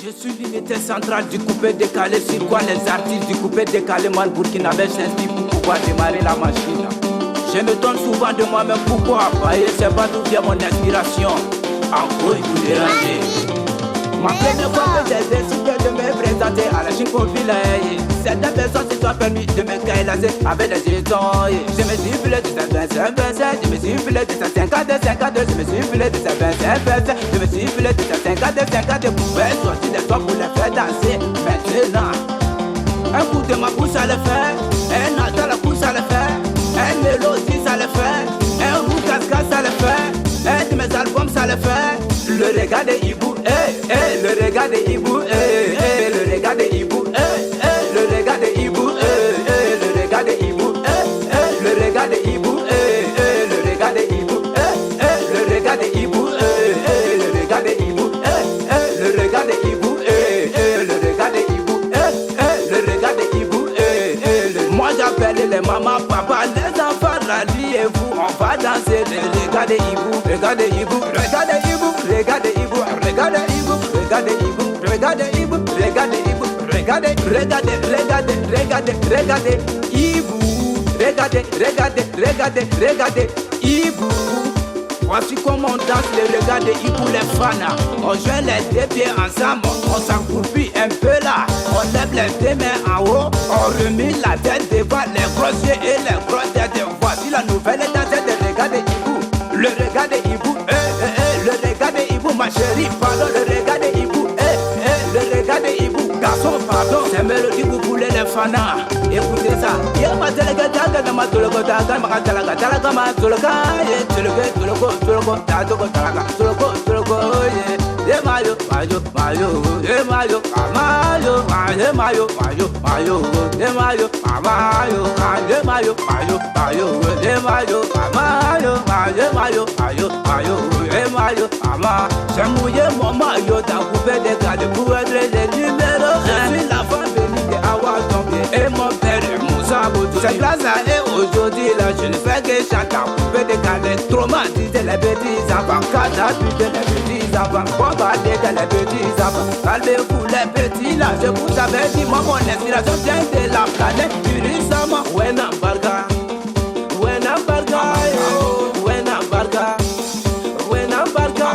Je suis l'unité centrale du coupé décalé. Sur quoi les artistes du coupé décalé man burkinabé s'inspirent pour pouvoir démarrer la machine. Je me donne souvent de moi-même pourquoi. Et c'est pas d'où vient mon inspiration. En gros il vous déranger. Ma première fois que j'ai décidé de me présenter à la Chine Confile, certaines personnes se sont permis de me caillasser avec des jetons. Je me suis filé de 25, 27, je me suis filé de 52, 52, je me suis filé de 25, 27, je me suis filé de 52, 52 pour faire sortir des soins pour les faire danser. Maintenant, un coup de ma pousse à le faire, un alto à la pousse à le faire, un mélodie ça le fait, un roux cascade ça le fait, un de mes albums ça le fait. Le regard de Ibou, le regard de Ibou, le regard de Ibou, le regard de Ibou, le regard de Ibou, le regard de Ibou, le regard de Ibou, le regard de Ibou, le regard de Ibou, le regard de Ibou, le regard de Ibou, le regard de Ibou. Moi j'appelle les mamans, papa, les enfants, ralliez-vous, on va danser. Le regard de Ibou, regardez Ibou, regardez Ibou. Regardez Ibou, regardez Ibou, regardez Ibou, regardez Ibou, regardez Ibou, regardez, regardez, regardez, regardez, regardez Ibou, regardez, regardez, regardez, regardez Ibou. Voici comment on danse le regardez Ibou les fans. On joue les deux pieds ensemble, on s'accroupit un peu là, on lève les deux mains en haut, on remet la tête devant les gros yeux et les grosses têtes. Voici la nouvelle danse de regardez Ibou, le regardez Ibou, le regardez Ibou, ma chérie, pardon, le regardez Ibou, le regardez Ibou, garçon, pardon, c'est mélodie vous voulez les fans, écoutez ça. Y'a ma télégaga, dans ma tologa, ma talaga, talaga, ma tologa, tologo, tadogo, talaga, tologo, mayo, mayo, mayo, mayo, mayo, mayo, mayo, mayo, mayo, mayo, mayo, mayo, mayo, mayo, mayo, j'ai mouillé mon maillot dans coupé des gars pour être le numéro 1. Je suis la femme bénie de Awa Tombier et mon père Moussa Boudou. Cette place là et aujourd'hui là je ne fais que chanter en coupé des gars, traumatiser les petits enfants, catapulter les petits enfants, bombarder les petits enfants. Calmez-vous les petits là, je vous avais dit moi mon inspiration vient de la planète du Rissama. Wena Barga, Wena Barga, Wena Barga, Wena Barga,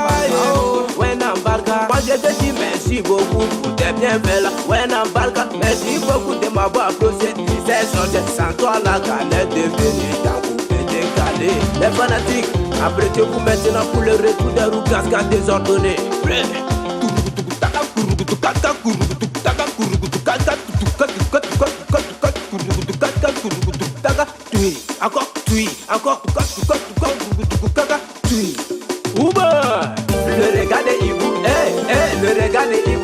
Wena Barga. Moi je te dis merci beaucoup pour tes bienfaits là. Wena Barga, merci beaucoup de m'avoir approché. C'est sorti sans toi la canette devenue d'un coupé décalé. Les fanatiques, apprêtez-vous maintenant pour le retour des roues cascades désordonnées. Encore, tui, encore, tui. Ouba, le regardez Ibou, le regardez Ibou.